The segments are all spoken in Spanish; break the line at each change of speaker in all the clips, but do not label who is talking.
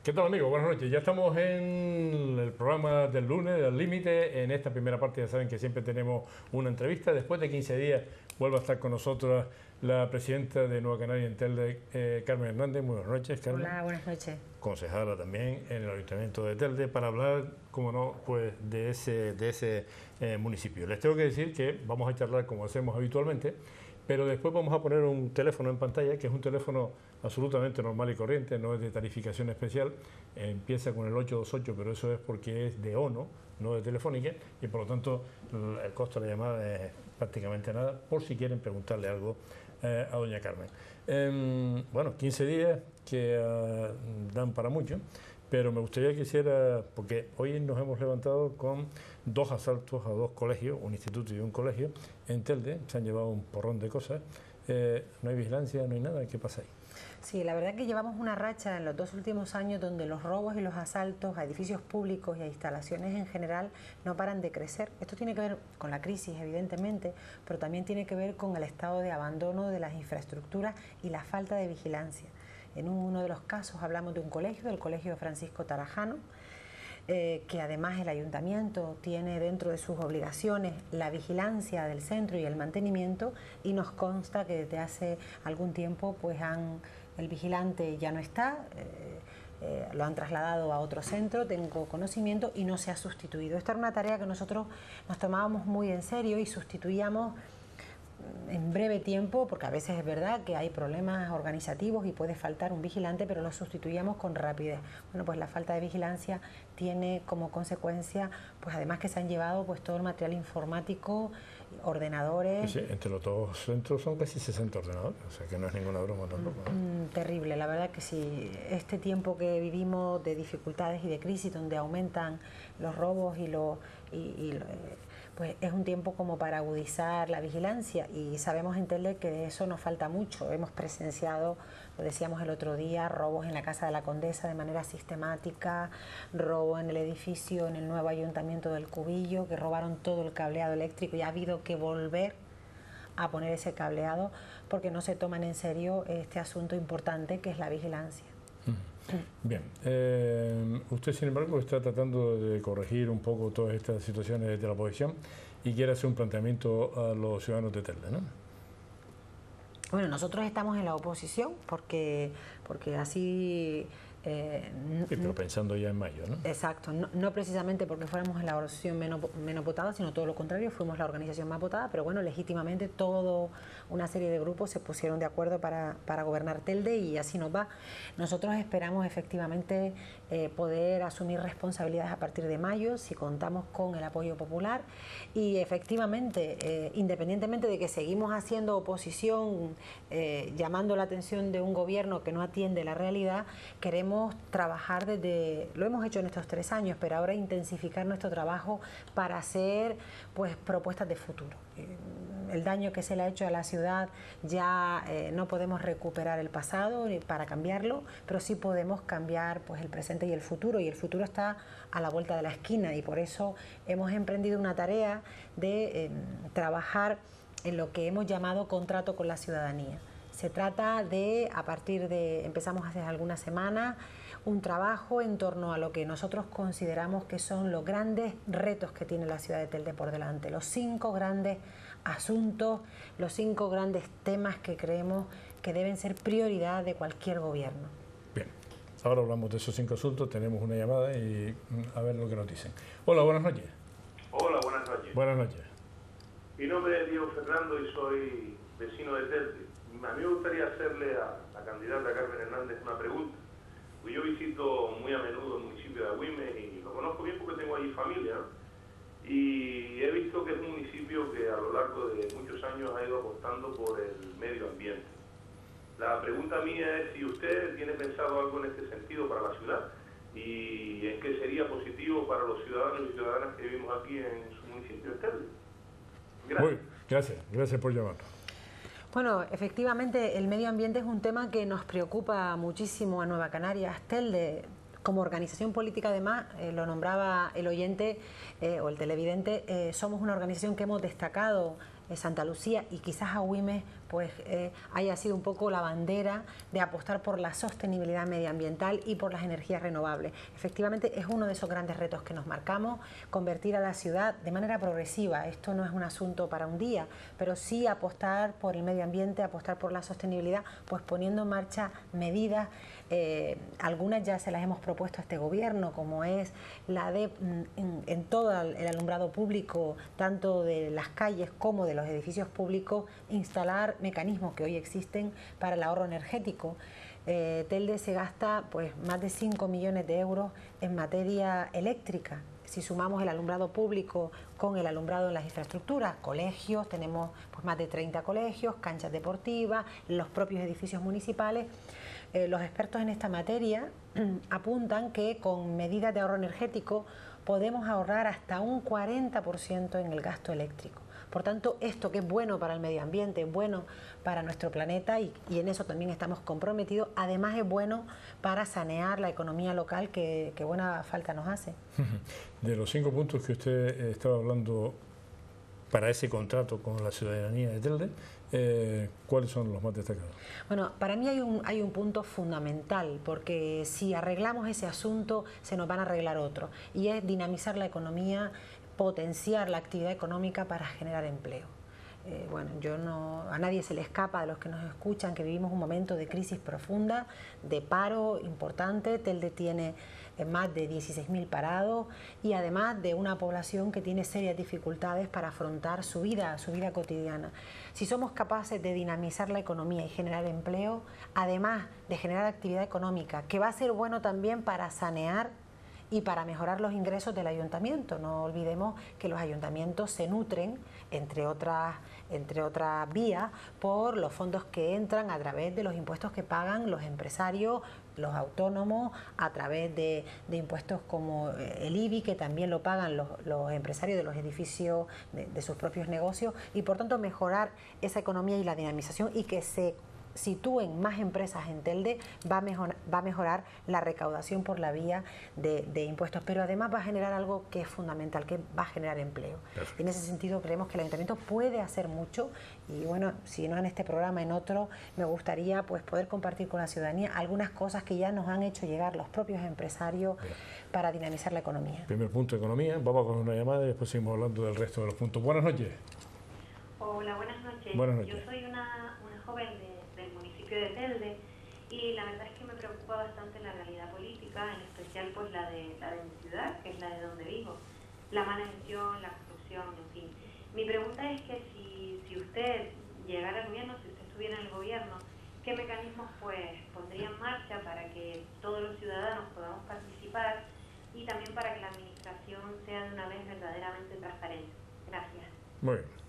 ¿Qué tal, amigos? Buenas noches. Ya estamos en el programa del lunes, del límite. En esta primera parte ya saben que siempre tenemos una entrevista. Después de 15 días vuelve a estar con nosotros la presidenta de Nueva Canaria en Telde, Carmen Hernández. Muy buenas noches, Carmen.
Hola, buenas noches.
Concejala también en el Ayuntamiento de Telde, para hablar, como no, pues de ese municipio. Les tengo que decir que vamos a charlar como hacemos habitualmente, pero después vamos a poner un teléfono en pantalla, que es un teléfono absolutamente normal y corriente, no es de tarificación especial, empieza con el 828, pero eso es porque es de ONO, no de Telefónica, y por lo tanto el costo de la llamada es prácticamente nada, por si quieren preguntarle algo a doña Carmen. Bueno, 15 días que dan para mucho, pero me gustaría que hiciera, porque hoy nos hemos levantado con 2 asaltos a 2 colegios, un instituto y un colegio, en Telde, se han llevado un porrón de cosas, no hay vigilancia, no hay nada, ¿qué pasa ahí?
Sí, la verdad es que llevamos una racha en los 2 últimos años donde los robos y los asaltos a edificios públicos y a instalaciones en general no paran de crecer. Esto tiene que ver con la crisis, evidentemente, pero también tiene que ver con el estado de abandono de las infraestructuras y la falta de vigilancia. En uno de los casos hablamos de un colegio, del Colegio Francisco Tarajano, que además el ayuntamiento tiene dentro de sus obligaciones la vigilancia del centro y el mantenimiento, y nos consta que desde hace algún tiempo pues el vigilante ya no está, lo han trasladado a otro centro, tengo conocimiento, y no se ha sustituido. Esta era una tarea que nosotros nos tomábamos muy en serio y sustituíamos en breve tiempo, porque a veces es verdad que hay problemas organizativos y puede faltar un vigilante, pero lo sustituíamos con rapidez. Bueno, pues la falta de vigilancia tiene como consecuencia, pues además que se han llevado pues todo el material informático, ordenadores.
Sí, entre los 2 centros son casi 60 ordenadores, o sea que no es ninguna broma tampoco, ¿no?
Terrible, la verdad que sí. Este tiempo que vivimos de dificultades y de crisis, donde aumentan los robos pues es un tiempo como para agudizar la vigilancia, y sabemos en Telde que de eso nos falta mucho. Hemos presenciado, lo decíamos el otro día, robos en la Casa de la Condesa de manera sistemática, robo en el edificio, en el nuevo Ayuntamiento del Cubillo, que robaron todo el cableado eléctrico y ha habido que volver a poner ese cableado porque no se toman en serio este asunto importante que es la vigilancia.
Bien, usted sin embargo está tratando de corregir un poco todas estas situaciones de la oposición y quiere hacer un planteamiento a los ciudadanos de Telde, ¿no?
Bueno, nosotros estamos en la oposición porque así...
sí, pero pensando ya en mayo, ¿no?
Exacto, no precisamente porque fuéramos la organización menos votada, sino todo lo contrario, fuimos la organización más votada, pero bueno, legítimamente toda una serie de grupos se pusieron de acuerdo para gobernar Telde, y así nos va. Nosotros esperamos efectivamente poder asumir responsabilidades a partir de mayo, si contamos con el apoyo popular, y efectivamente, independientemente de que seguimos haciendo oposición, llamando la atención de un gobierno que no atiende la realidad, queremos trabajar lo hemos hecho en estos 3 años, pero ahora intensificar nuestro trabajo para hacer pues propuestas de futuro. El daño que se le ha hecho a la ciudad ya no podemos recuperar el pasado para cambiarlo, pero sí podemos cambiar pues el presente y el futuro está a la vuelta de la esquina, y por eso hemos emprendido una tarea de trabajar en lo que hemos llamado contrato con la ciudadanía. Se trata de, empezamos hace algunas semanas, un trabajo en torno a lo que nosotros consideramos que son los grandes retos que tiene la ciudad de Telde por delante, los 5 grandes asuntos, los 5 grandes temas que creemos que deben ser prioridad de cualquier gobierno.
Bien, ahora hablamos de esos 5 asuntos, tenemos una llamada y a ver lo que nos dicen. Hola, buenas noches.
Hola, buenas noches.
Buenas noches.
Mi nombre es Diego Fernando y soy vecino de Telde. A mí me gustaría hacerle a la candidata Carmen Hernández una pregunta. Pues yo visito muy a menudo el municipio de Agüimes y lo conozco bien porque tengo allí familia, ¿no? Y he visto que es un municipio que a lo largo de muchos años ha ido apostando por el medio ambiente. La pregunta mía es si usted tiene pensado algo en este sentido para la ciudad y en qué sería positivo para los ciudadanos y ciudadanas que vivimos aquí en su municipio de Telde.
Gracias. Gracias por llamarnos.
Bueno, efectivamente el medio ambiente es un tema que nos preocupa muchísimo a Nueva Canarias. Telde, como organización política, además, lo nombraba el oyente o el televidente, somos una organización que hemos destacado Santa Lucía, y quizás Agüimes pues haya sido un poco la bandera de apostar por la sostenibilidad medioambiental y por las energías renovables. Efectivamente es uno de esos grandes retos que nos marcamos, convertir a la ciudad de manera progresiva. Esto no es un asunto para un día, pero sí apostar por el medio ambiente, apostar por la sostenibilidad, pues poniendo en marcha medidas. Algunas ya se las hemos propuesto a este gobierno, como es la de en todo el alumbrado público, tanto de las calles como de los edificios públicos, instalar mecanismos que hoy existen para el ahorro energético. Telde se gasta pues más de 5 millones de euros en materia eléctrica. Si sumamos el alumbrado público con el alumbrado en las infraestructuras, colegios, tenemos pues más de 30 colegios, canchas deportivas, los propios edificios municipales. Los expertos en esta materia apuntan que con medidas de ahorro energético podemos ahorrar hasta un 40% en el gasto eléctrico. Por tanto, esto que es bueno para el medio ambiente, es bueno para nuestro planeta y en eso también estamos comprometidos, además es bueno para sanear la economía local que buena falta nos hace.
De los 5 puntos que usted estaba hablando para ese contrato con la ciudadanía de Telde, ¿cuáles son los más destacados?
Bueno, para mí hay un punto fundamental, porque si arreglamos ese asunto se nos van a arreglar otros, y es dinamizar la economía, potenciar la actividad económica para generar empleo. Bueno, a nadie se le escapa de los que nos escuchan que vivimos un momento de crisis profunda, de paro importante. Telde tiene más de 16.000 parados y además de una población que tiene serias dificultades para afrontar su vida cotidiana. Si somos capaces de dinamizar la economía y generar empleo, además de generar actividad económica, que va a ser bueno también para sanear y para mejorar los ingresos del ayuntamiento. No olvidemos que los ayuntamientos se nutren, entre otras vías, por los fondos que entran a través de los impuestos que pagan los empresarios, los autónomos, a través de impuestos como el IBI, que también lo pagan los empresarios de los edificios de sus propios negocios, y por tanto mejorar esa economía y la dinamización, y que se sitúen más empresas en Telde, va a mejorar la recaudación por la vía de impuestos, pero además va a generar algo que es fundamental, que va a generar empleo. En ese sentido creemos que el ayuntamiento puede hacer mucho, y bueno, si no en este programa, en otro, me gustaría pues poder compartir con la ciudadanía algunas cosas que ya nos han hecho llegar los propios empresarios para dinamizar la economía.
Primer punto, economía. Vamos con una llamada y después seguimos hablando del resto de los puntos. Buenas noches.
Hola, buenas noches.
Buenas noches.
Yo soy una joven del municipio de Telde, y la verdad es que me preocupa bastante la realidad política, en especial pues la de mi ciudad, que es la de donde vivo, la mala gestión, la corrupción, en fin. Mi pregunta es que si usted llegara al gobierno, si usted estuviera en el gobierno, ¿qué mecanismos pues pondría en marcha para que todos los ciudadanos podamos participar y también para que la administración sea de una vez verdaderamente transparente? Gracias.
Muy bien.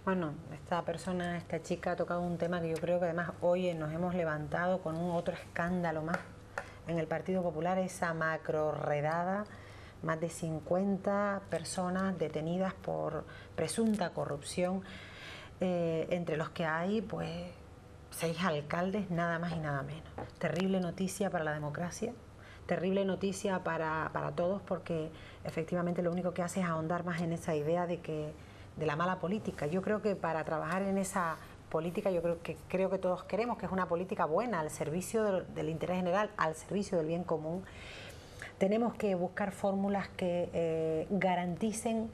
Bueno, esta chica ha tocado un tema que yo creo que además hoy nos hemos levantado con un otro escándalo más en el Partido Popular, esa macro redada, más de 50 personas detenidas por presunta corrupción, entre los que hay pues 6 alcaldes, nada más y nada menos. Terrible noticia para la democracia, terrible noticia para todos, porque efectivamente lo único que hace es ahondar más en esa idea de la mala política. Yo creo que para trabajar en esa política, yo creo que todos queremos que es una política buena, al servicio del interés general, al servicio del bien común. Tenemos que buscar fórmulas que garanticen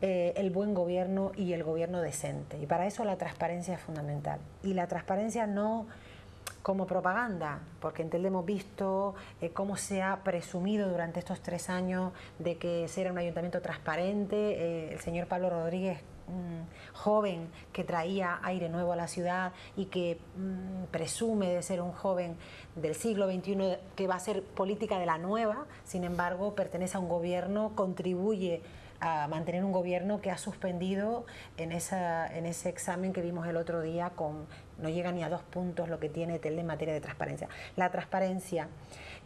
el buen gobierno y el gobierno decente. Y para eso la transparencia es fundamental. Y la transparencia no como propaganda, porque en Telde hemos visto cómo se ha presumido durante estos 3 años de que era un ayuntamiento transparente. El señor Pablo Rodríguez, joven que traía aire nuevo a la ciudad y que presume de ser un joven del siglo XXI que va a hacer política de la nueva, sin embargo pertenece a un gobierno, contribuye a mantener un gobierno que ha suspendido en ese examen que vimos el otro día, no llega ni a 2 puntos lo que tiene Telde en materia de transparencia. La transparencia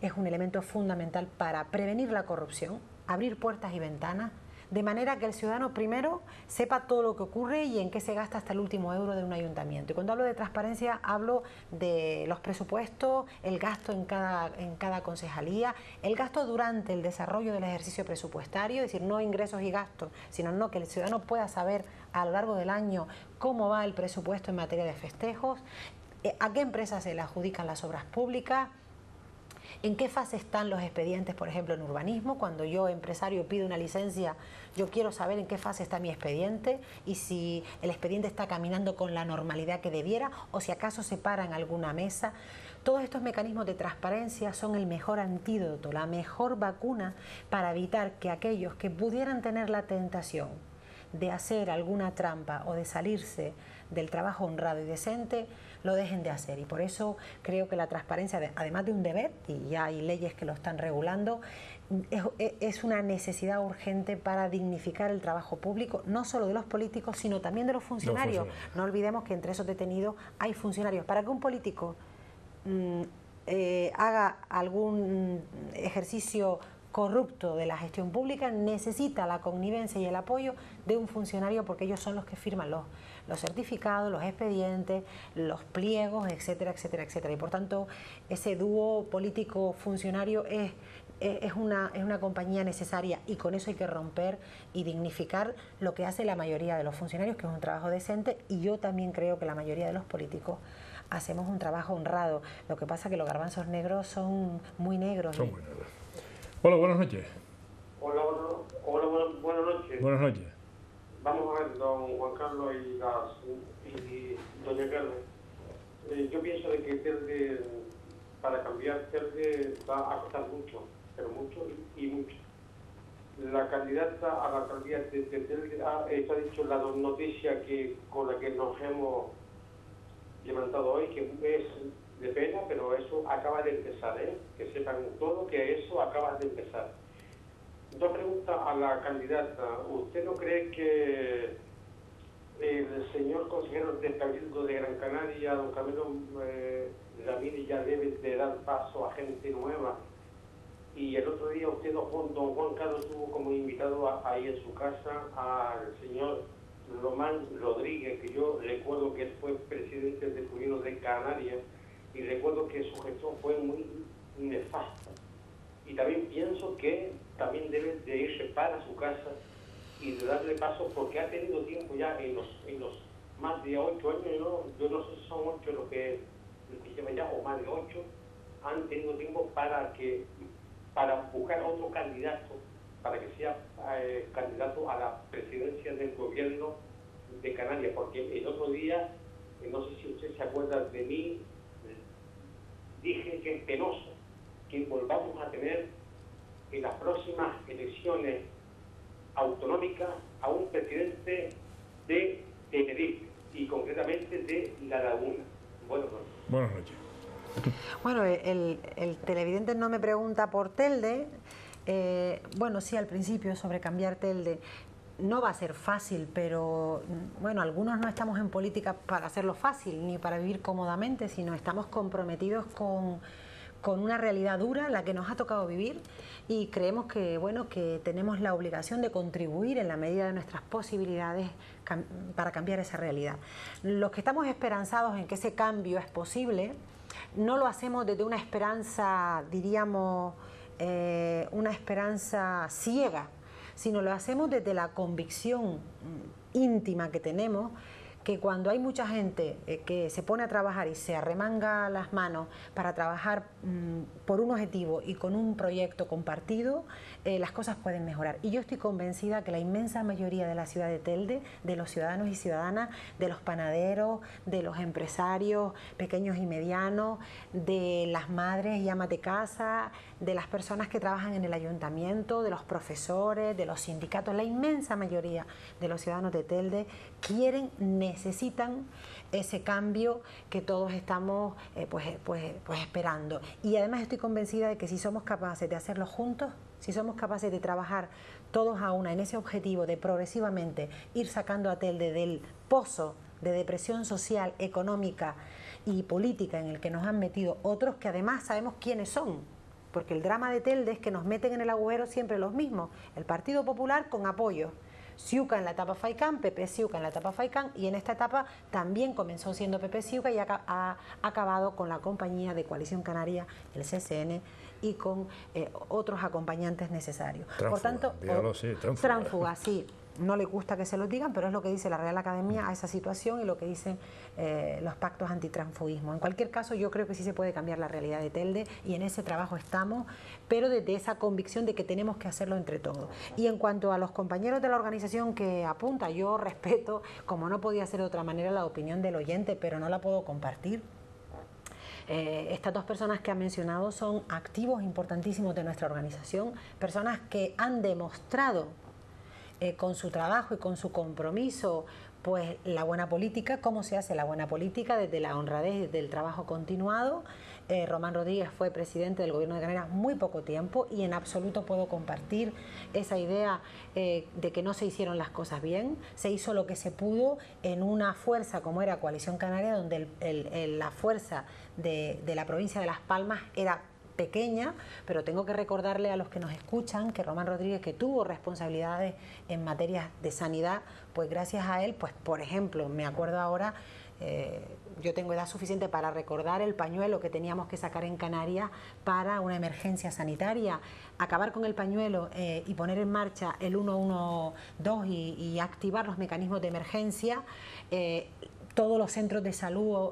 es un elemento fundamental para prevenir la corrupción, abrir puertas y ventanas, de manera que el ciudadano primero sepa todo lo que ocurre y en qué se gasta hasta el último euro de un ayuntamiento. Y cuando hablo de transparencia hablo de los presupuestos, el gasto en cada concejalía, el gasto durante el desarrollo del ejercicio presupuestario, es decir, no ingresos y gastos, sino que el ciudadano pueda saber a lo largo del año cómo va el presupuesto en materia de festejos, a qué empresas se le adjudican las obras públicas, en qué fase están los expedientes, por ejemplo, en urbanismo. Cuando yo, empresario, pido una licencia, yo quiero saber en qué fase está mi expediente y si el expediente está caminando con la normalidad que debiera o si acaso se para en alguna mesa. Todos estos mecanismos de transparencia son el mejor antídoto, la mejor vacuna para evitar que aquellos que pudieran tener la tentación de hacer alguna trampa o de salirse del trabajo honrado y decente, lo dejen de hacer. Y por eso creo que la transparencia, además de un deber, y ya hay leyes que lo están regulando, es una necesidad urgente para dignificar el trabajo público, no solo de los políticos, sino también de los funcionarios. No olvidemos que entre esos detenidos hay funcionarios. Para que un político haga algún ejercicio corrupto de la gestión pública, necesita la connivencia y el apoyo de un funcionario, porque ellos son los que firman los certificados, los expedientes, los pliegos, etcétera, etcétera, etcétera. Y por tanto, ese dúo político-funcionario es una compañía necesaria, y con eso hay que romper y dignificar lo que hace la mayoría de los funcionarios, que es un trabajo decente, y yo también creo que la mayoría de los políticos hacemos un trabajo honrado. Lo que pasa es que los garbanzos negros son muy negros.
Son muy negros. Hola, buenas noches.
Hola, buenas noches.
Buenas noches.
Vamos a ver, don Juan Carlos y doña Carmen. Yo pienso de que Telde, para cambiar Telde, va a costar mucho, pero mucho y mucho. La candidata a la alcaldía de Telde ha dicho la noticia con la que nos hemos levantado hoy, que es de pena, pero eso acaba de empezar, que sepan todo que eso acaba de empezar. Dos preguntas a la candidata. ¿Usted no cree que el señor consejero del Cabildo de Gran Canaria, don Camilo Ramírez, ya debe de dar paso a gente nueva? Y el otro día usted, don Juan Carlos, tuvo como invitado ahí en su casa al señor Román Rodríguez, que yo recuerdo que él fue presidente del Gobierno de Canarias, y recuerdo que su gestión fue muy nefasta. Y también pienso que también debe de irse para su casa y de darle paso, porque ha tenido tiempo ya en los más de 8 años, yo no sé si son 8 lo que lleva ya, o más de 8, han tenido tiempo para buscar otro candidato, para que sea candidato a la presidencia del Gobierno de Canarias, porque el otro día, no sé si usted se acuerda de mí, dije que es penoso que volvamos a tener en las próximas elecciones autonómicas a un presidente de Tenerife y concretamente de La Laguna. Buenas noches.
Buenas noches.
Bueno, el televidente no me pregunta por Telde. Bueno, sí, al principio sobre cambiar Telde. No va a ser fácil, pero bueno, algunos no estamos en política para hacerlo fácil ni para vivir cómodamente, sino estamos comprometidos con una realidad dura, la que nos ha tocado vivir, y creemos que, bueno, que tenemos la obligación de contribuir en la medida de nuestras posibilidades para cambiar esa realidad. Los que estamos esperanzados en que ese cambio es posible, no lo hacemos desde una esperanza, diríamos, una esperanza ciega, sino lo hacemos desde la convicción íntima que tenemos, que cuando hay mucha gente que se pone a trabajar y se arremanga las manos para trabajar por un objetivo y con un proyecto compartido, las cosas pueden mejorar. Y yo estoy convencida que la inmensa mayoría de la ciudad de Telde, de los ciudadanos y ciudadanas, de los panaderos, de los empresarios pequeños y medianos, de las madres y amas de casa, de las personas que trabajan en el ayuntamiento, de los profesores, de los sindicatos, la inmensa mayoría de los ciudadanos de Telde quieren, necesitan ese cambio que todos estamos pues esperando. Y además estoy convencida de que si somos capaces de hacerlo juntos, si somos capaces de trabajar todos a una en ese objetivo de progresivamente ir sacando a Telde del pozo de depresión social, económica y política en el que nos han metido otros que además sabemos quiénes son, porque el drama de Telde es que nos meten en el agujero siempre los mismos, el Partido Popular con apoyo. Ciuca en la etapa Faicán, PP Ciuca en la etapa Faicán, y en esta etapa también comenzó siendo PP Ciuca y ha acabado con la compañía de Coalición Canaria, el CCN, y con otros acompañantes necesarios.
Tránfuga,
por tanto,
dígalo, sí,
tránfuga, sí. No le gusta que se lo digan, pero es lo que dice la Real Academia a esa situación y lo que dicen los pactos antitransfugismo. En cualquier caso, yo creo que sí se puede cambiar la realidad de Telde y en ese trabajo estamos, pero desde esa convicción de que tenemos que hacerlo entre todos. Y en cuanto a los compañeros de la organización que apunta, yo respeto, como no podía ser de otra manera, la opinión del oyente, pero no la puedo compartir. Estas dos personas que han mencionado son activos importantísimos de nuestra organización, personas que han demostrado con su trabajo y con su compromiso, pues la buena política. ¿Cómo se hace la buena política? Desde la honradez, desde el trabajo continuado. Román Rodríguez fue presidente del Gobierno de Canarias muy poco tiempo y en absoluto puedo compartir esa idea de que no se hicieron las cosas bien. Se hizo lo que se pudo en una fuerza como era Coalición Canaria, donde la fuerza de la provincia de Las Palmas era pequeña, pero tengo que recordarle a los que nos escuchan que Román Rodríguez, que tuvo responsabilidades en materias de sanidad, pues gracias a él, pues por ejemplo, me acuerdo ahora, yo tengo edad suficiente para recordar el pañuelo que teníamos que sacar en Canarias para una emergencia sanitaria, acabar con el pañuelo y poner en marcha el 112 y activar los mecanismos de emergencia. Todos los centros de salud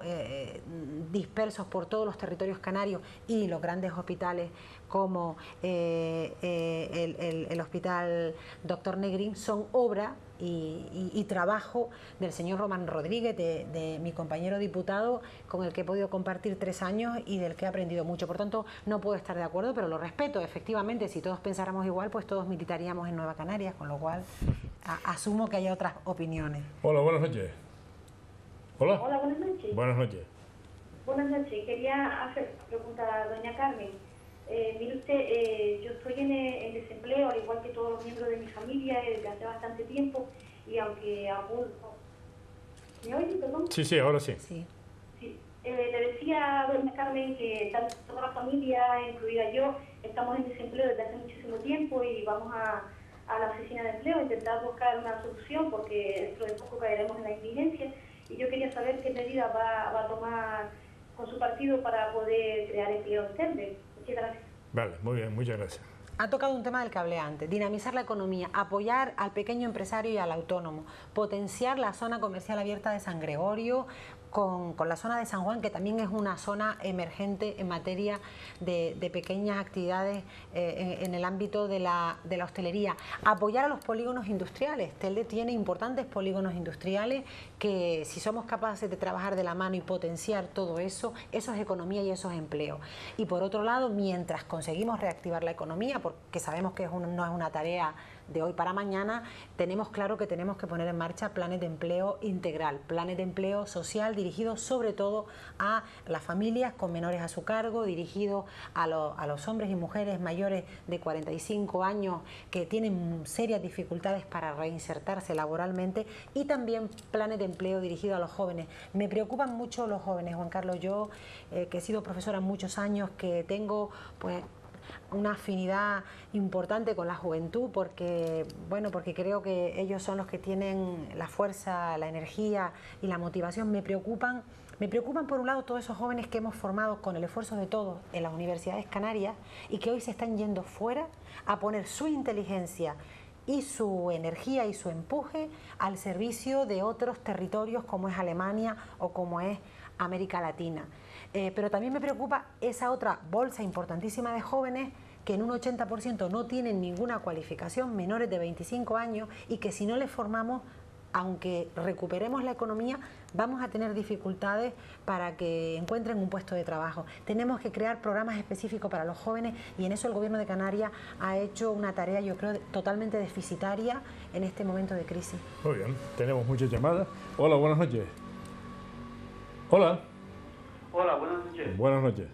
dispersos por todos los territorios canarios y los grandes hospitales como el Hospital Dr. Negrín son obra y trabajo del señor Román Rodríguez, de mi compañero diputado, con el que he podido compartir 3 años y del que he aprendido mucho. Por tanto, no puedo estar de acuerdo, pero lo respeto. Efectivamente, si todos pensáramos igual, pues todos militaríamos en Nueva Canarias, con lo cual asumo que haya otras opiniones.
Hola, buenas noches. Hola.
Hola, buenas noches.
Buenas noches.
Buenas noches. Quería hacer una pregunta a doña Carmen. Mire usted, yo estoy en desempleo, al igual que todos los miembros de mi familia, desde hace bastante tiempo, y aunque aún... ¿Me oye, perdón?
Sí, sí, ahora sí.
Sí.
Sí. Le decía a doña Carmen que toda la familia, incluida yo, estamos en desempleo desde hace muchísimo tiempo y vamos a la oficina de empleo a intentar buscar una solución porque dentro de poco caeremos en la indigencia. Y yo quería saber qué medidas va a tomar con su partido para poder crear empleo en Telde. Muchas gracias.
Vale, muy bien, muchas gracias.
Ha tocado un tema del que hablé antes, dinamizar la economía, apoyar al pequeño empresario y al autónomo, potenciar la zona comercial abierta de San Gregorio con la zona de San Juan, que también es una zona emergente en materia de pequeñas actividades en el ámbito de la hostelería. Apoyar a los polígonos industriales. Telde tiene importantes polígonos industriales que si somos capaces de trabajar de la mano y potenciar todo eso, eso es economía y eso es empleo. Y por otro lado, mientras conseguimos reactivar la economía, porque sabemos que no es una tarea de hoy para mañana, tenemos claro que tenemos que poner en marcha planes de empleo integral, planes de empleo social dirigidos sobre todo a las familias con menores a su cargo, dirigidos a los hombres y mujeres mayores de 45 años que tienen serias dificultades para reinsertarse laboralmente, y también planes de empleo dirigidos a los jóvenes. Me preocupan mucho los jóvenes, Juan Carlos. Yo que he sido profesora muchos años, que tengo pues una afinidad importante con la juventud, porque creo que ellos son los que tienen la fuerza, la energía y la motivación. Me preocupan por un lado todos esos jóvenes que hemos formado con el esfuerzo de todos en las universidades canarias y que hoy se están yendo fuera a poner su inteligencia y su energía y su empuje al servicio de otros territorios como es Alemania o como es América Latina. Pero también me preocupa esa otra bolsa importantísima de jóvenes que en un 80% no tienen ninguna cualificación, menores de 25 años, y que si no les formamos, aunque recuperemos la economía, vamos a tener dificultades para que encuentren un puesto de trabajo. Tenemos que crear programas específicos para los jóvenes y en eso el Gobierno de Canarias ha hecho una tarea, yo creo, totalmente deficitaria en este momento de crisis.
Muy bien, tenemos muchas llamadas. Hola, buenas noches. Hola.
Hola, buenas noches.
Buenas noches.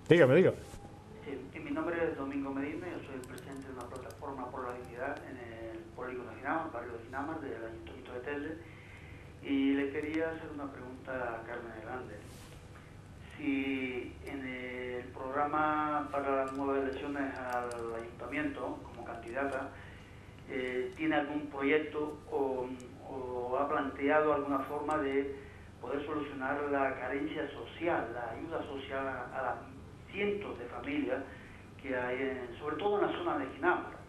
Dígame.
Sí, mi nombre es Domingo Medina, yo soy el presidente de una plataforma por la dignidad en el polígono Ginamar, barrio de Ginamar, del Ayuntamiento de Telde, y le quería hacer una pregunta a Carmen Hernández. si en el programa para las nuevas elecciones al ayuntamiento como candidata tiene algún proyecto o ha planteado alguna forma de poder solucionar la carencia social, la ayuda social a las cientos de familias que hay, sobre todo en la zona de Ginamar,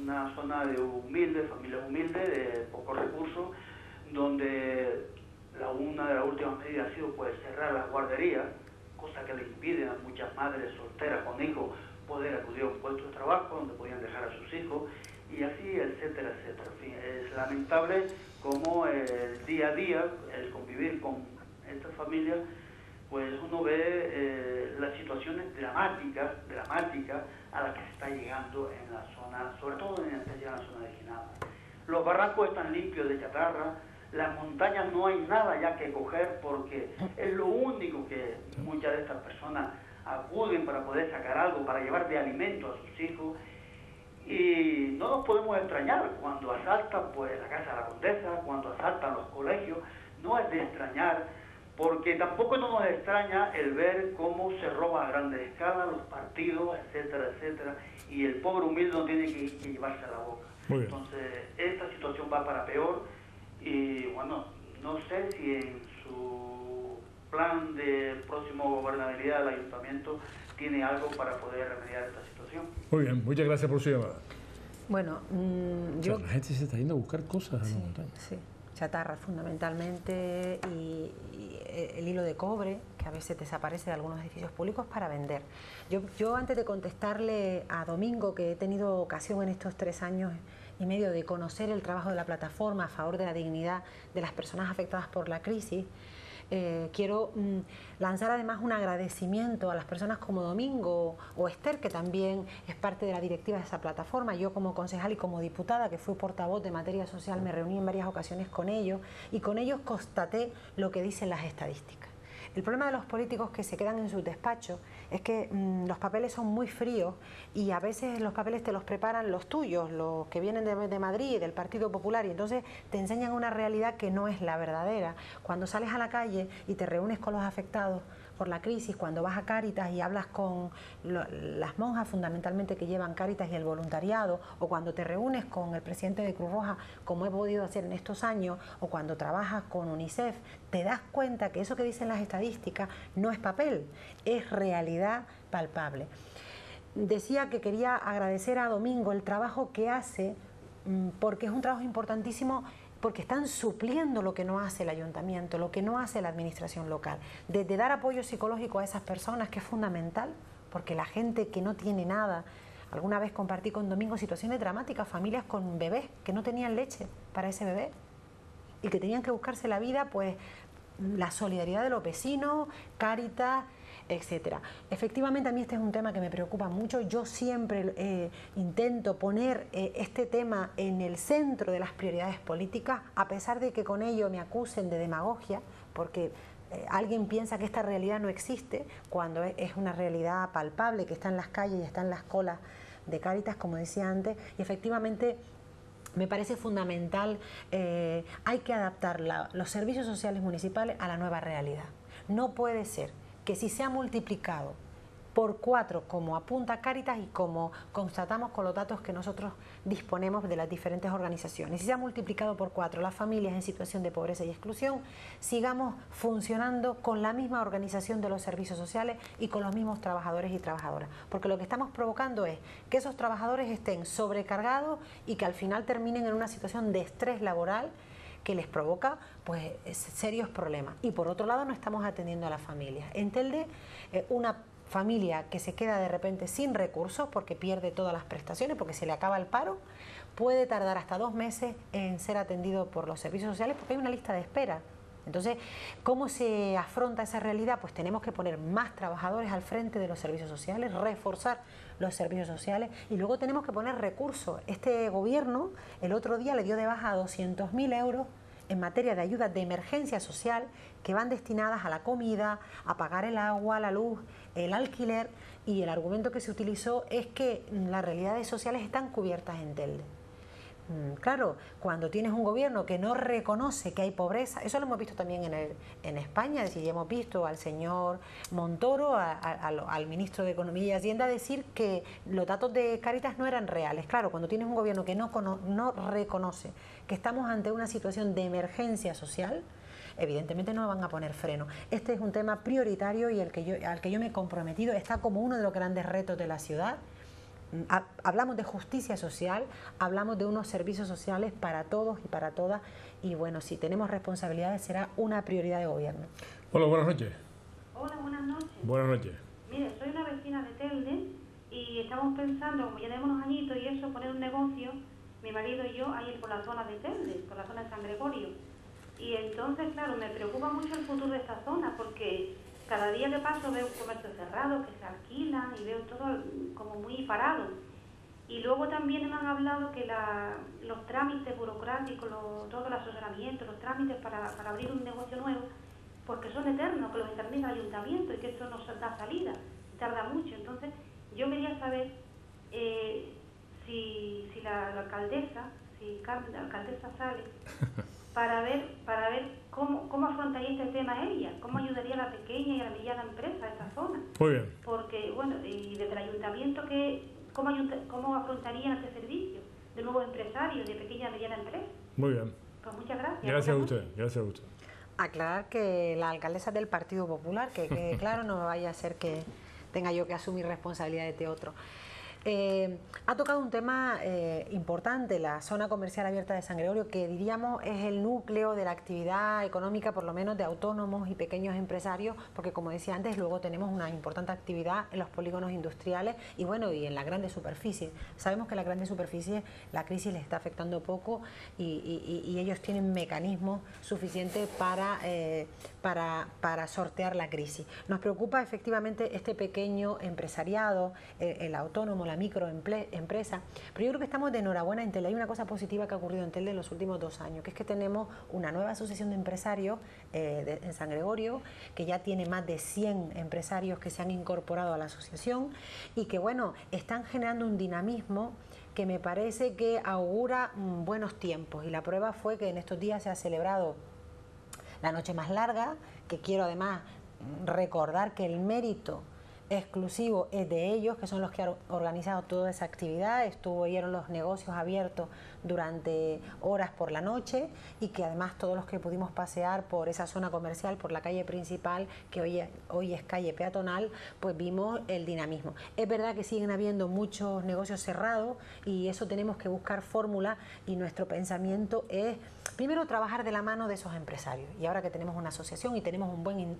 una zona de familias humildes, de pocos recursos, donde una de las últimas medidas ha sido pues cerrar las guarderías, cosa que le impiden a muchas madres solteras con hijos poder acudir a un puesto de trabajo donde podían dejar a sus hijos, y así, etcétera, etcétera. En fin, es lamentable cómo el día a día, el convivir con estas familias, pues uno ve las situaciones dramáticas a las que se está llegando en la zona, sobre todo en especial en la zona de Ginamar. Los barrancos están limpios de chatarra, las montañas no hay nada ya que coger porque es lo único que muchas de estas personas acuden para poder sacar algo, para llevar de alimento a sus hijos. Y no nos podemos extrañar cuando asaltan pues la Casa de la Condesa, cuando asaltan los colegios, no es de extrañar, porque tampoco no nos extraña el ver cómo se roba a grandes escalas los partidos, etcétera, etcétera, y el pobre humilde no tiene que llevarse a la boca. Entonces, esta situación va para peor, y bueno, no sé si en su plan de próximo gobernabilidad del ayuntamiento tiene algo para poder remediar esta situación.
Muy bien, muchas gracias por su llamada.
Bueno,
yo... O sea, la gente se está yendo a buscar cosas en la montaña.
Sí, chatarra fundamentalmente y el hilo de cobre, que a veces desaparece de algunos edificios públicos para vender. Yo antes de contestarle a Domingo, que he tenido ocasión en estos 3 años y medio de conocer el trabajo de la plataforma a favor de la dignidad de las personas afectadas por la crisis, quiero lanzar además un agradecimiento a las personas como Domingo o Esther, que también es parte de la directiva de esa plataforma. Yo como concejal y como diputada, que fui portavoz de materia social, me reuní en varias ocasiones con ellos y con ellos constaté lo que dicen las estadísticas. El problema de los políticos que se quedan en sus despachos es que los papeles son muy fríos y a veces los papeles te los preparan los tuyos, los que vienen de Madrid, del Partido Popular, y entonces te enseñan una realidad que no es la verdadera. Cuando sales a la calle y te reúnes con los afectados por la crisis, cuando vas a Cáritas y hablas con las monjas fundamentalmente que llevan Cáritas y el voluntariado, o cuando te reúnes con el presidente de Cruz Roja, como he podido hacer en estos años, o cuando trabajas con UNICEF, te das cuenta que eso que dicen las estadísticas no es papel, es realidad palpable. Decía que quería agradecer a Domingo el trabajo que hace, porque es un trabajo importantísimo, porque están supliendo lo que no hace el ayuntamiento, lo que no hace la administración local. Desde dar apoyo psicológico a esas personas, que es fundamental, porque la gente que no tiene nada, alguna vez compartí con Domingo situaciones dramáticas, familias con bebés que no tenían leche para ese bebé y que tenían que buscarse la vida, pues la solidaridad de los vecinos, Cáritas, etcétera. Efectivamente, a mí este es un tema que me preocupa mucho. Yo siempre intento poner este tema en el centro de las prioridades políticas, a pesar de que con ello me acusen de demagogia, porque alguien piensa que esta realidad no existe, cuando es una realidad palpable que está en las calles y está en las colas de Cáritas, como decía antes, y efectivamente me parece fundamental, hay que adaptar los servicios sociales municipales a la nueva realidad. No puede ser que si se ha multiplicado por 4, como apunta Cáritas y como constatamos con los datos que nosotros disponemos de las diferentes organizaciones, si se ha multiplicado por 4 las familias en situación de pobreza y exclusión, sigamos funcionando con la misma organización de los servicios sociales y con los mismos trabajadores y trabajadoras, porque lo que estamos provocando es que esos trabajadores estén sobrecargados y que al final terminen en una situación de estrés laboral que les provoca pues serios problemas. Y por otro lado no estamos atendiendo a las familias. En Telde, una familia que se queda de repente sin recursos porque pierde todas las prestaciones, porque se le acaba el paro, puede tardar hasta 2 meses en ser atendido por los servicios sociales porque hay una lista de espera. Entonces, ¿cómo se afronta esa realidad? Pues tenemos que poner más trabajadores al frente de los servicios sociales, reforzar los servicios sociales y luego tenemos que poner recursos. Este gobierno el otro día le dio de baja a 200.000 euros en materia de ayudas de emergencia social que van destinadas a la comida, a pagar el agua, la luz, el alquiler, y el argumento que se utilizó es que las realidades sociales están cubiertas en Telde. Claro, cuando tienes un gobierno que no reconoce que hay pobreza, eso lo hemos visto también en España, es decir, hemos visto al señor Montoro, al ministro de Economía y Hacienda decir que los datos de Cáritas no eran reales. Claro, cuando tienes un gobierno que no reconoce que estamos ante una situación de emergencia social, evidentemente no van a poner freno. Este es un tema prioritario y al que yo me he comprometido, está como uno de los grandes retos de la ciudad. Hablamos de justicia social, hablamos de unos servicios sociales para todos y para todas, y bueno, si tenemos responsabilidades será una prioridad de gobierno.
Hola, buenas noches.
Hola, buenas noches.
Buenas noches.
Mire, soy una vecina de Telde y estamos pensando, como ya tenemos unos añitos y eso, poner un negocio, mi marido y yo, ahí por la zona de Telde, por la zona de San Gregorio. Y entonces, claro, me preocupa mucho el futuro de esta zona, porque cada día que paso veo comercios cerrados que se alquilan y veo todo como muy parado. Y luego también me han hablado que los trámites burocráticos, todo el asesoramiento, los trámites para abrir un negocio nuevo, porque son eternos, que los intermedios del ayuntamiento y que esto no da salida, tarda mucho. Entonces, yo quería saber si la alcaldesa, si Carmen, la alcaldesa sale, para ver cómo afrontaría este tema ella, cómo ayudaría a la pequeña y a la mediana empresa de esta zona.
Muy bien.
Porque, bueno, y desde el ayuntamiento, ¿cómo afrontarían este servicio de nuevos empresarios, de pequeña y mediana empresa?
Muy bien.
Pues muchas gracias.
Gracias a usted, gracias a usted.
Aclarar que la alcaldesa del Partido Popular, que claro, no me vaya a ser que tenga yo que asumir responsabilidad de este otro. Ha tocado un tema importante, la zona comercial abierta de San Gregorio, que diríamos es el núcleo de la actividad económica, por lo menos de autónomos y pequeños empresarios, porque como decía antes, luego tenemos una importante actividad en los polígonos industriales y bueno, y en las grandes superficies. Sabemos que en las grandes superficies la crisis les está afectando poco y ellos tienen mecanismos suficientes para sortear la crisis. Nos preocupa efectivamente este pequeño empresariado, el autónomo, la microempresa, pero yo creo que estamos de enhorabuena en Telde. Hay una cosa positiva que ha ocurrido en Telde en los últimos 2 años, que es que tenemos una nueva asociación de empresarios en San Gregorio, que ya tiene más de 100 empresarios que se han incorporado a la asociación y que bueno, están generando un dinamismo que me parece que augura buenos tiempos, y la prueba fue que en estos días se ha celebrado la noche más larga, que quiero además recordar que el mérito exclusivo es de ellos, que son los que han organizado toda esa actividad. Estuvieron los negocios abiertos durante horas por la noche y que además todos los que pudimos pasear por esa zona comercial, por la calle principal, que hoy es calle peatonal, pues vimos el dinamismo. Es verdad que siguen habiendo muchos negocios cerrados y eso tenemos que buscar fórmulas, y nuestro pensamiento es primero trabajar de la mano de esos empresarios, y ahora que tenemos una asociación y tenemos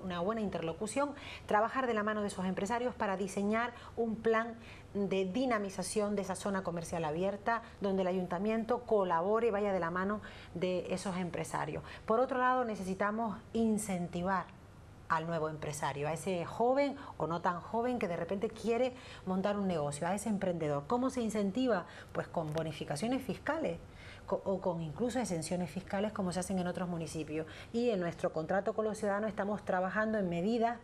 una buena interlocución, trabajar de la mano de esos empresarios para diseñar un plan de dinamización de esa zona comercial abierta, donde el ayuntamiento colabore y vaya de la mano de esos empresarios. Por otro lado, necesitamos incentivar al nuevo empresario, a ese joven o no tan joven que de repente quiere montar un negocio, a ese emprendedor. ¿Cómo se incentiva? Pues con bonificaciones fiscales o con incluso exenciones fiscales, como se hacen en otros municipios. Y en nuestro contrato con los ciudadanos estamos trabajando en medidas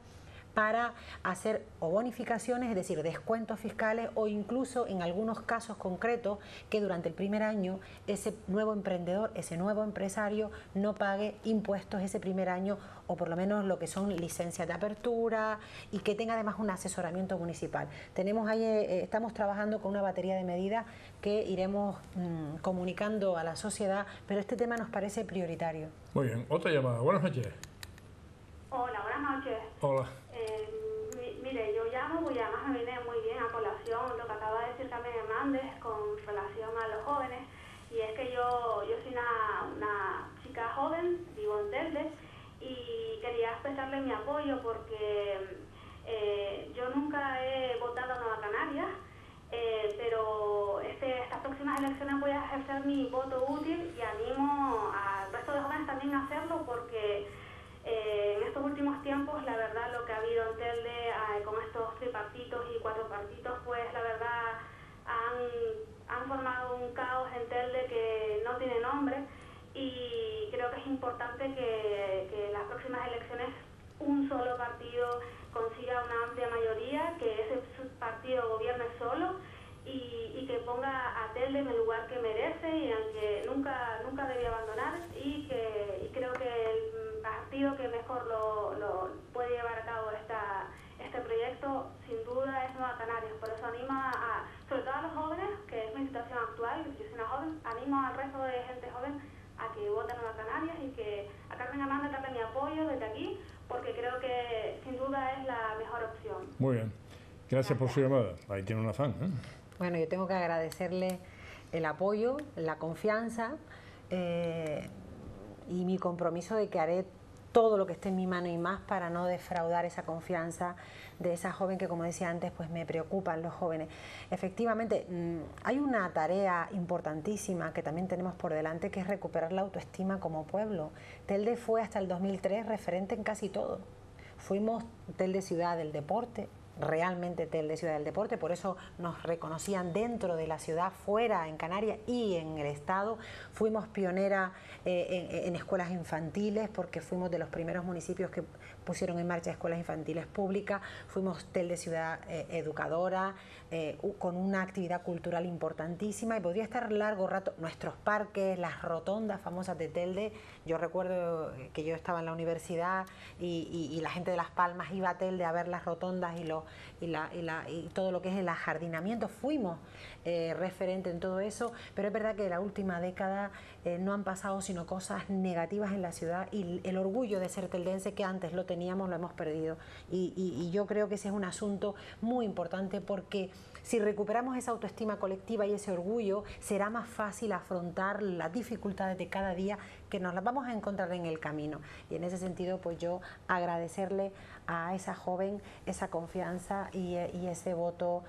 para hacer o bonificaciones, es decir, descuentos fiscales, o incluso en algunos casos concretos que durante el primer año ese nuevo emprendedor, ese nuevo empresario no pague impuestos ese primer año, o por lo menos lo que son licencias de apertura, y que tenga además un asesoramiento municipal. Tenemos ahí, estamos trabajando con una batería de medidas que iremos comunicando a la sociedad, pero este tema nos parece prioritario.
Muy bien, otra llamada. Buenas noches.
Hola, buenas noches.
Hola.
Mire, yo llamo porque además me viene muy bien a colación lo que acaba de decir Carmen Hernández con relación a los jóvenes, y es que yo soy una chica joven, vivo en Telde, y quería expresarle mi apoyo porque yo nunca he votado en Nueva Canarias, pero estas próximas elecciones voy a ejercer mi voto útil y animo al resto de jóvenes también a hacerlo, porque en estos últimos tiempos, la verdad, lo que ha habido en Telde con estos tripartitos y cuatropartitos, pues la verdad han formado un caos en Telde que no tiene nombre, y creo que es importante que en las próximas elecciones un solo partido consiga una amplia mayoría, que ese partido gobierne solo y que ponga a Telde en el lugar que merece y en el
extraordinarias y que a Carmen Hernández también mi apoyo desde aquí, porque creo que sin duda es la mejor opción.
Muy bien. Gracias por su llamada. Ahí tiene una fan, ¿eh?
Bueno, yo tengo que agradecerle el apoyo, la confianza y mi compromiso de que haré todo lo que esté en mi mano y más para no defraudar esa confianza de esa joven que, como decía antes, pues me preocupan los jóvenes. Efectivamente, hay una tarea importantísima que también tenemos por delante, que es recuperar la autoestima como pueblo. Telde fue hasta el 2003 referente en casi todo. Fuimos Telde ciudad del deporte, realmente Telde ciudad del deporte, por eso nos reconocían dentro de la ciudad, fuera, en Canarias y en el Estado. Fuimos pionera en escuelas infantiles, porque fuimos de los primeros municipios que pusieron en marcha escuelas infantiles públicas. Fuimos Telde ciudad educadora, con una actividad cultural importantísima, y podría estar largo rato. Nuestros parques, las rotondas famosas de Telde. Yo recuerdo que yo estaba en la universidad y la gente de Las Palmas iba a Telde a ver las rotondas y todo lo que es el ajardinamiento. Fuimos referente en todo eso, pero es verdad que en la última década no han pasado sino cosas negativas en la ciudad, y el orgullo de ser teldense, que antes lo teníamos, lo hemos perdido, y yo creo que ese es un asunto muy importante, porque si recuperamos esa autoestima colectiva y ese orgullo, será más fácil afrontar las dificultades de cada día, que nos las vamos a encontrar en el camino. Y en ese sentido, pues yo agradecerle a esa joven esa confianza y ese voto.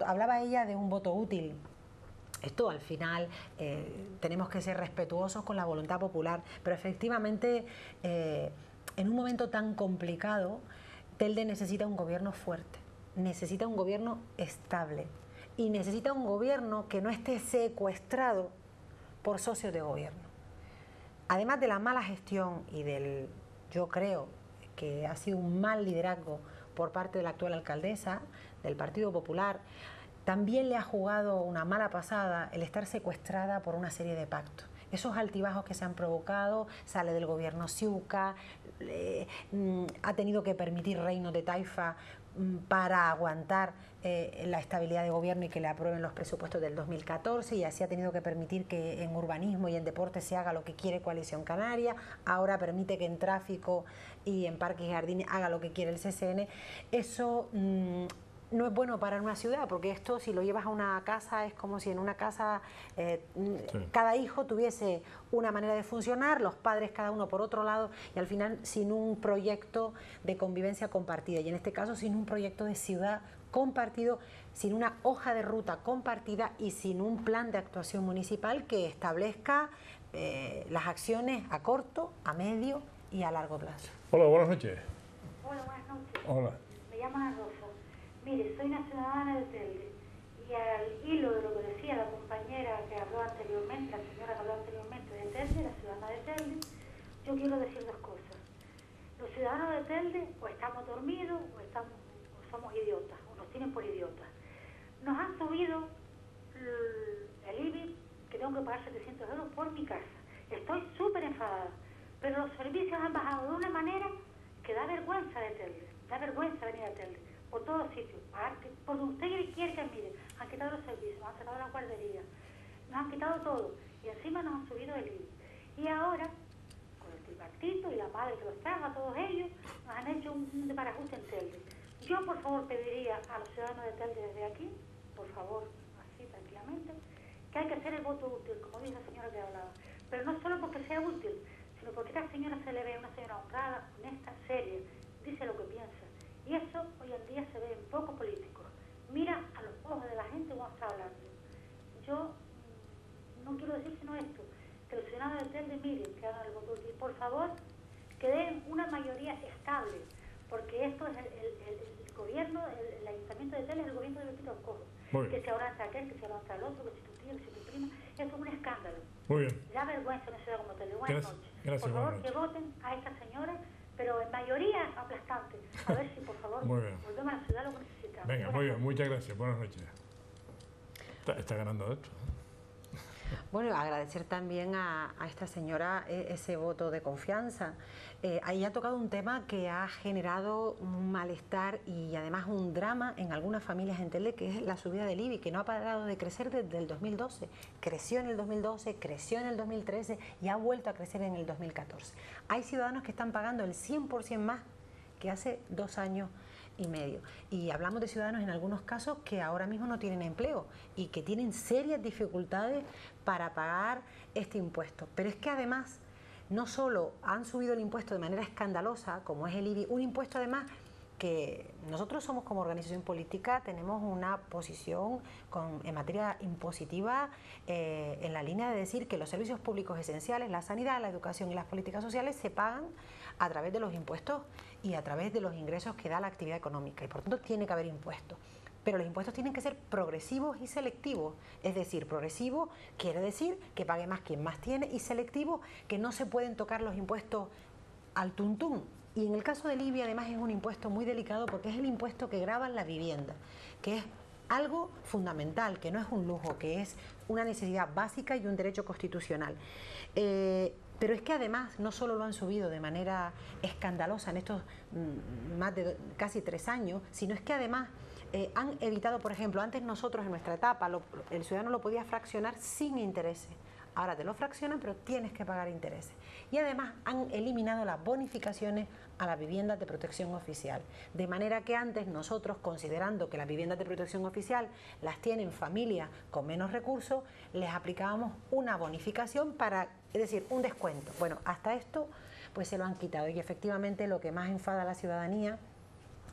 Hablaba ella de un voto útil. Esto al final tenemos que ser respetuosos con la voluntad popular, pero efectivamente en un momento tan complicado, Telde necesita un gobierno fuerte, necesita un gobierno estable y necesita un gobierno que no esté secuestrado por socios de gobierno. Además de la mala gestión y yo creo que ha sido un mal liderazgo por parte de la actual alcaldesa del Partido Popular, también le ha jugado una mala pasada el estar secuestrada por una serie de pactos. Esos altibajos que se han provocado, sale del gobierno Ciuca, ha tenido que permitir reinos de taifa para aguantar la estabilidad de gobierno y que le aprueben los presupuestos del 2014, y así ha tenido que permitir que en urbanismo y en deporte se haga lo que quiere Coalición Canaria. Ahora permite que en tráfico y en parques y jardines haga lo que quiere el CCN. Eso no es bueno para una ciudad, porque esto, si lo llevas a una casa, es como si en una casa cada hijo tuviese una manera de funcionar, los padres cada uno por otro lado, y al final sin un proyecto de convivencia compartida, y en este caso sin un proyecto de ciudad compartido, sin una hoja de ruta compartida y sin un plan de actuación municipal que establezca las acciones a corto, a medio y a largo plazo.
Hola, buenas noches.
Hola, buenas noches.
Hola.
Me llamo Ana Rosa. Mire, soy una ciudadana de Telde, y al hilo de lo que decía la compañera que habló anteriormente, la señora que habló anteriormente de Telde, la ciudadana de Telde, yo quiero decir dos cosas. Los ciudadanos de Telde o estamos dormidos o somos idiotas, o nos tienen por idiotas. Nos han subido el IBI, que tengo que pagar 700 euros por mi casa. Estoy súper enfadada, pero los servicios han bajado de una manera que da vergüenza de Telde, da vergüenza venir a Telde. Por todos sitios, por donde usted quiere que mire, han quitado los servicios, nos han sacado la guardería, nos han quitado todo, y encima nos han subido el IBI. Y ahora, con el tripartito y la madre que los traga, todos ellos, nos han hecho un desbarajuste en Telde. Yo, por favor, pediría a los ciudadanos de Telde desde aquí, por favor, así tranquilamente, que hay que hacer el voto útil, como dice la señora que hablaba. Pero no solo porque sea útil, sino porque esta señora se le ve una señora honrada, honesta, seria, dice lo que piensa. Y eso hoy en día se ve en pocos políticos. Mira a los ojos de la gente cuando está hablando. Yo no quiero decir sino esto, que los ciudadanos de Telde miren, que hagan el voto útil. Por favor, que den una mayoría estable, porque esto es el gobierno, el ayuntamiento de Telde es el gobierno de Betito Cojo. Que si ahora entra aquel, que si ahora entra el otro, que si tu tío, que si tu prima, esto es un escándalo.
Muy bien.
Da vergüenza en una ciudad como Telde. Buenas noches.
Gracias,
por favor, que voten a esta señora, pero en mayoría aplastante. A ver si, por favor, volvemos a la ciudad lo que necesitamos.
Venga, muy bien, muchas gracias. Buenas noches. Está ganando esto.
Bueno, agradecer también a esta señora ese voto de confianza. Ahí ha tocado un tema que ha generado un malestar y además un drama en algunas familias en Telde, que es la subida del IBI, que no ha parado de crecer desde el 2012. Creció en el 2012, creció en el 2013 y ha vuelto a crecer en el 2014. Hay ciudadanos que están pagando el 100% más que hace 2 años y medio. Y hablamos de ciudadanos en algunos casos que ahora mismo no tienen empleo y que tienen serias dificultades para pagar este impuesto. Pero es que además no solo han subido el impuesto de manera escandalosa, como es el IBI, un impuesto además que nosotros somos como organización política, tenemos una posición en materia impositiva en la línea de decir que los servicios públicos esenciales, la sanidad, la educación y las políticas sociales se pagan a través de los impuestos y a través de los ingresos que da la actividad económica, y por tanto tiene que haber impuestos. Pero los impuestos tienen que ser progresivos y selectivos. Es decir, progresivo quiere decir que pague más quien más tiene, y selectivo que no se pueden tocar los impuestos al tuntún. Y en el caso del IBI además es un impuesto muy delicado porque es el impuesto que grava la vivienda, que es algo fundamental, que no es un lujo, que es una necesidad básica y un derecho constitucional. Pero es que además no solo lo han subido de manera escandalosa en estos más de casi 3 años, sino es que además han evitado, por ejemplo, antes nosotros en nuestra etapa el ciudadano lo podía fraccionar sin intereses. Ahora te lo fraccionan, pero tienes que pagar intereses. Y además han eliminado las bonificaciones a las viviendas de protección oficial. De manera que antes nosotros, considerando que las viviendas de protección oficial las tienen familias con menos recursos, les aplicábamos una bonificación es decir, un descuento. Bueno, hasta esto pues se lo han quitado, y efectivamente lo que más enfada a la ciudadanía,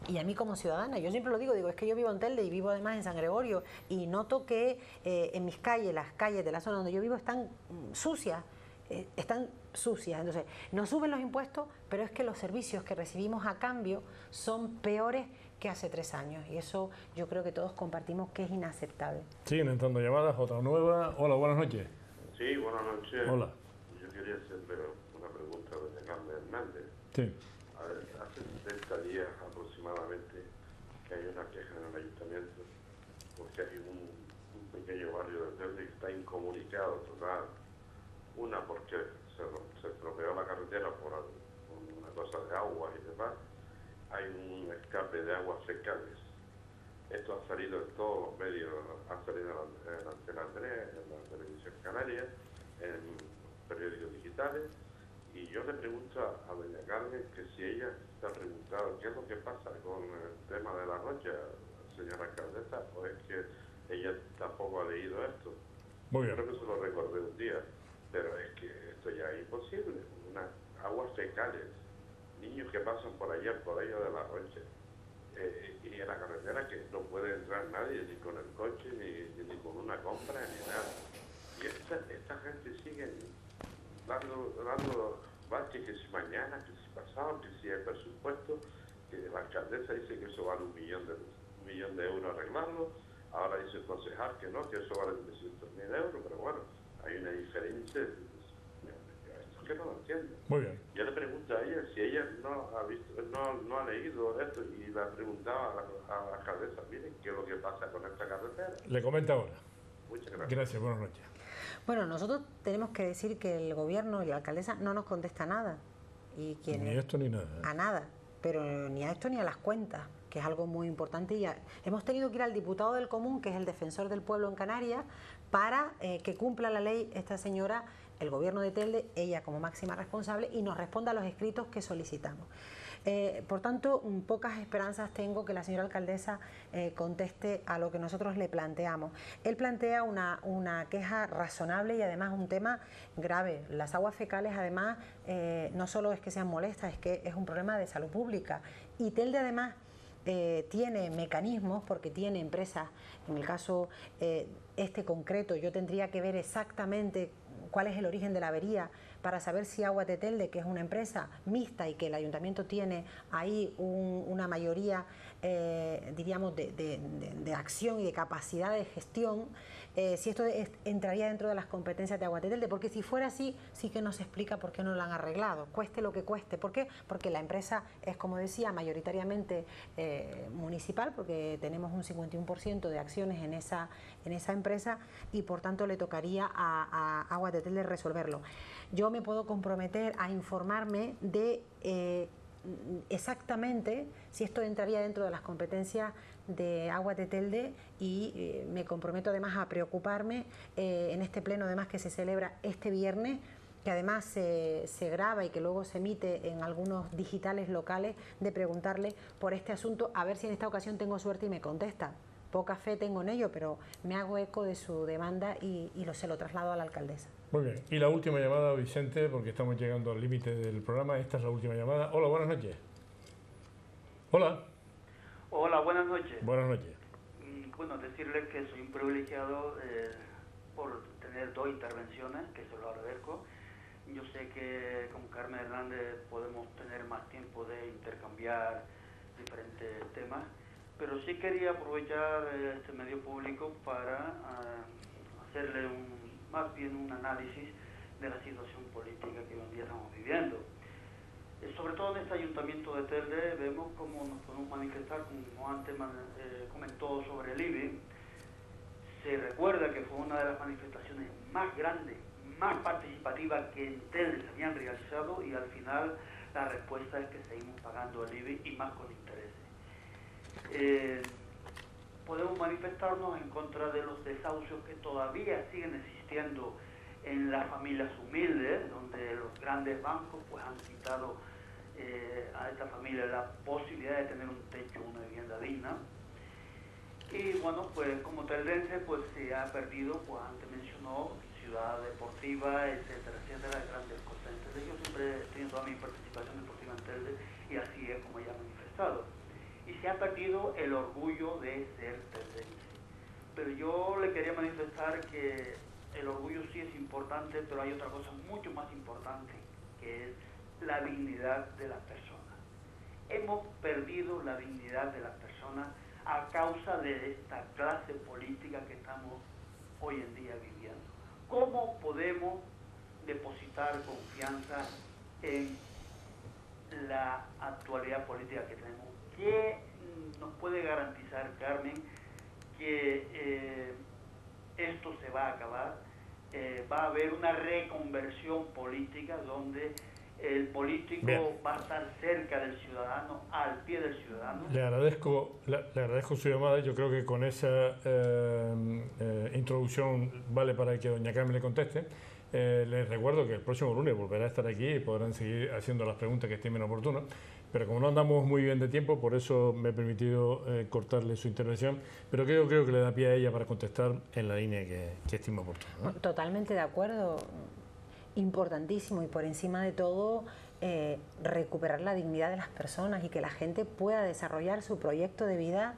y a mí como ciudadana, yo siempre lo digo, es que yo vivo en Telde y vivo además en San Gregorio, y noto que en mis calles, las calles de la zona donde yo vivo están sucias, entonces nos suben los impuestos, pero es que los servicios que recibimos a cambio son peores que hace 3 años, y eso yo creo que todos compartimos que es inaceptable.
Siguen entrando llamadas, otra nueva. Hola, buenas noches.
Sí, buenas noches.
Hola.
Yo quería hacerle una pregunta a doña Carmen Hernández.
Sí.
A ver, hace 70 días aproximadamente que hay una queja en el ayuntamiento porque hay un pequeño barrio de Telde que está incomunicado total. Una porque se estropeó la carretera por una cosa de agua y demás. Hay un escape de aguas fecales. Esto ha salido en todos los medios, ha salido en Antena 3, en la televisión canaria, en periódicos digitales. Y yo le pregunto a doña Carmen que si ella se ha preguntado qué es lo que pasa con el tema de la rocha, señora alcaldesa, o es que ella tampoco ha leído esto.
Muy bien.
Creo que se lo recordé un día, pero es que esto ya es imposible. Aguas fecales, niños que pasan por allá, por ello de la rocha, y en la carretera que no puede entrar nadie, ni con el coche, ni con una compra, ni nada. Y esta gente sigue dando baches, que si mañana, que si pasado, que si hay presupuesto, que la alcaldesa dice que eso vale un millón de euros arreglarlo, ahora dice el concejal que no, que eso vale 300.000 euros, pero bueno, hay una diferencia, esto es que no lo entiendo.
Muy bien.
Yo le pregunto a ella si ella no ha leído esto, y le preguntaba a la alcaldesa, miren, ¿qué es lo que pasa con esta carretera?
Le comenta ahora.
Muchas gracias.
Gracias, buenas noches.
Bueno, nosotros tenemos que decir que el gobierno y la alcaldesa no nos contesta nada. Y
ni esto ni nada.
A nada, pero ni a esto ni a las cuentas, que es algo muy importante. Y hemos tenido que ir al diputado del Común, que es el defensor del pueblo en Canarias, para que cumpla la ley esta señora, el gobierno de Telde, ella como máxima responsable, y nos responda a los escritos que solicitamos. Por tanto, pocas esperanzas tengo que la señora alcaldesa conteste a lo que nosotros le planteamos. Él plantea una queja razonable y además un tema grave. Las aguas fecales además no solo es que sean molestas, es que es un problema de salud pública. Y Telde además tiene mecanismos, porque tiene empresas, en el caso este concreto yo tendría que ver exactamente cuál es el origen de la avería para saber si Aguas de Telde, que es una empresa mixta y que el ayuntamiento tiene ahí una mayoría, diríamos, de acción y de capacidad de gestión, si esto entraría dentro de las competencias de Aguas de Telde, porque si fuera así, sí que nos explica por qué no lo han arreglado, cueste lo que cueste. ¿Por qué? Porque la empresa es, como decía, mayoritariamente municipal, porque tenemos un 51% de acciones en esa empresa y por tanto le tocaría a Aguas de Telde resolverlo. Yo me puedo comprometer a informarme de exactamente si esto entraría dentro de las competencias de Aguas de Telde y me comprometo además a preocuparme en este pleno además que se celebra este viernes, que además se graba y que luego se emite en algunos digitales locales, de preguntarle por este asunto, a ver si en esta ocasión tengo suerte y me contesta. Poca fe tengo en ello, pero me hago eco de su demanda y se lo traslado a la alcaldesa.
Muy bien. Y la última llamada, Vicente, porque estamos llegando al límite del programa. Esta es la última llamada. Hola, buenas noches. Hola.
Hola, buenas noches.
Buenas noches.
Bueno, decirles que soy un privilegiado por tener 2 intervenciones, que se lo agradezco. Yo sé que con Carmen Hernández podemos tener más tiempo de intercambiar diferentes temas, pero sí quería aprovechar este medio público para hacerle más bien un análisis de la situación política que hoy en día estamos viviendo. Sobre todo en este ayuntamiento de Telde vemos cómo nos podemos manifestar, como antes comentó sobre el IBI. Se recuerda que fue una de las manifestaciones más grandes, más participativas que en Telde se habían realizado, y al final la respuesta es que seguimos pagando el IBI y más con intereses. Podemos manifestarnos en contra de los desahucios que todavía siguen existiendo en las familias humildes, donde los grandes bancos pues han quitado a esta familia la posibilidad de tener un techo, una vivienda digna. Y bueno, pues como teldense pues se ha perdido, pues antes mencionó, ciudad deportiva, etcétera, etcétera, grandes cosas. Entonces yo siempre he tenido toda mi participación deportiva en Telde y así es como ella ha manifestado. Y se ha perdido el orgullo de ser teldense. Pero yo le quería manifestar que el orgullo sí es importante, pero hay otra cosa mucho más importante, que es la dignidad de las personas. Hemos perdido la dignidad de las personas a causa de esta clase política que estamos hoy en día viviendo. ¿Cómo podemos depositar confianza en la actualidad política que tenemos? ¿Qué nos puede garantizar, Carmen, que esto se va a acabar? Va a haber una reconversión política donde el político va a estar cerca del ciudadano, al pie del ciudadano.
Le agradezco su llamada. Yo creo que con esa introducción vale para que doña Carmen le conteste. Les recuerdo que el próximo lunes volverá a estar aquí y podrán seguir haciendo las preguntas que estimen oportunas, pero como no andamos muy bien de tiempo, por eso me he permitido cortarle su intervención, pero creo que le da pie a ella para contestar en la línea que estime oportuna, ¿no?
Totalmente de acuerdo. Importantísimo, y por encima de todo recuperar la dignidad de las personas y que la gente pueda desarrollar su proyecto de vida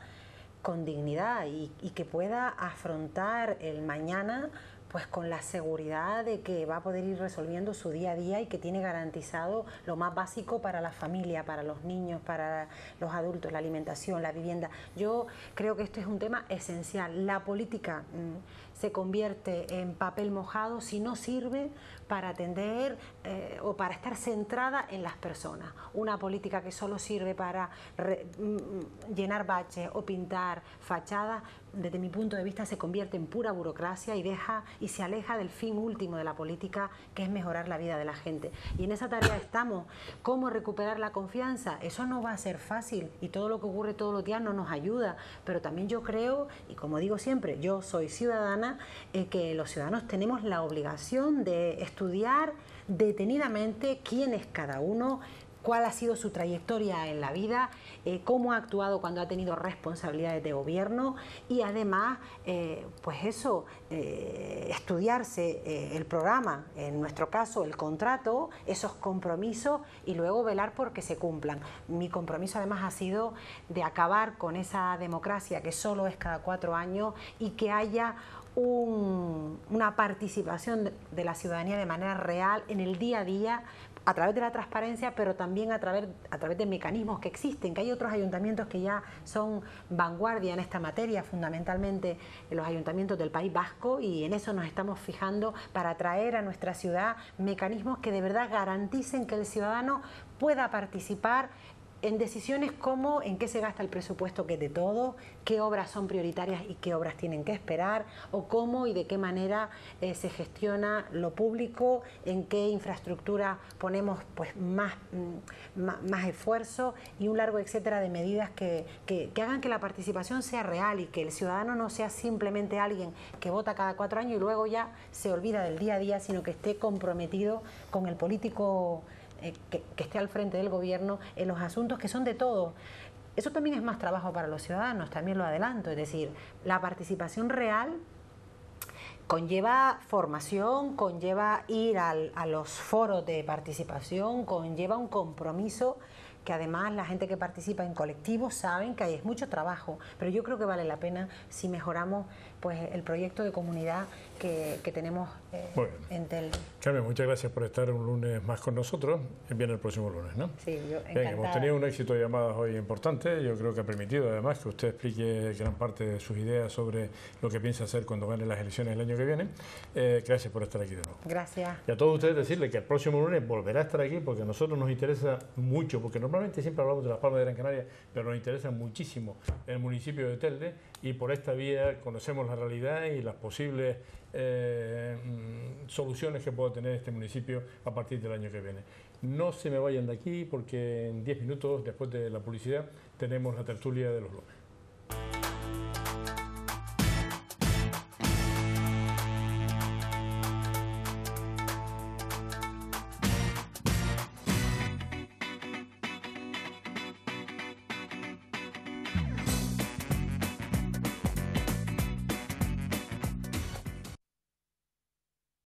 con dignidad y que pueda afrontar el mañana pues con la seguridad de que va a poder ir resolviendo su día a día y que tiene garantizado lo más básico para la familia, para los niños, para los adultos, la alimentación, la vivienda. Yo creo que esto es un tema esencial. La política se convierte en papel mojado si no sirve para atender o para estar centrada en las personas. Una política que solo sirve para llenar baches o pintar fachadas, desde mi punto de vista se convierte en pura burocracia y se aleja del fin último de la política, que es mejorar la vida de la gente. Y en esa tarea estamos. ¿Cómo recuperar la confianza? Eso no va a ser fácil y todo lo que ocurre todos los días no nos ayuda, pero también yo creo, y como digo siempre, yo soy ciudadana, que los ciudadanos tenemos la obligación de estudiar detenidamente quién es cada uno, cuál ha sido su trayectoria en la vida, cómo ha actuado cuando ha tenido responsabilidades de gobierno y además, pues eso, estudiarse el programa, en nuestro caso el contrato, esos compromisos y luego velar por que se cumplan. Mi compromiso además ha sido de acabar con esa democracia que solo es cada 4 años y que haya una participación de la ciudadanía de manera real en el día a día, a través de la transparencia, pero también a través de mecanismos que existen, que hay otros ayuntamientos que ya son vanguardia en esta materia, fundamentalmente los ayuntamientos del País Vasco, y en eso nos estamos fijando para traer a nuestra ciudad mecanismos que de verdad garanticen que el ciudadano pueda participar en decisiones como en qué se gasta el presupuesto, que es de todo, qué obras son prioritarias y qué obras tienen que esperar, o cómo y de qué manera se gestiona lo público, en qué infraestructura ponemos pues más esfuerzo, y un largo etcétera de medidas que hagan que la participación sea real y que el ciudadano no sea simplemente alguien que vota cada 4 años y luego ya se olvida del día a día, sino que esté comprometido con el político que esté al frente del gobierno en los asuntos que son de todos. Eso también es más trabajo para los ciudadanos, también lo adelanto, es decir, la participación real conlleva formación, conlleva ir a los foros de participación, conlleva un compromiso que además la gente que participa en colectivos saben que hay mucho trabajo, pero yo creo que vale la pena si mejoramos pues el proyecto de comunidad que tenemos en Telde.
Carmen, muchas gracias por estar un lunes más con nosotros. Viene el próximo lunes, ¿no?
Sí, yo encantada.
Bien, hemos tenido un éxito de llamadas hoy importante. Yo creo que ha permitido además que usted explique gran parte de sus ideas sobre lo que piensa hacer cuando gane las elecciones el año que viene. Gracias por estar aquí de nuevo.
Gracias.
Y a todos ustedes decirles que el próximo lunes volverá a estar aquí porque a nosotros nos interesa mucho, porque normalmente siempre hablamos de Las Palmas de Gran Canaria, pero nos interesa muchísimo el municipio de Telde, y por esta vía conocemos la realidad y las posibles soluciones que pueda tener este municipio a partir del año que viene. No se me vayan de aquí porque en 10 minutos, después de la publicidad, tenemos la tertulia de los lunes.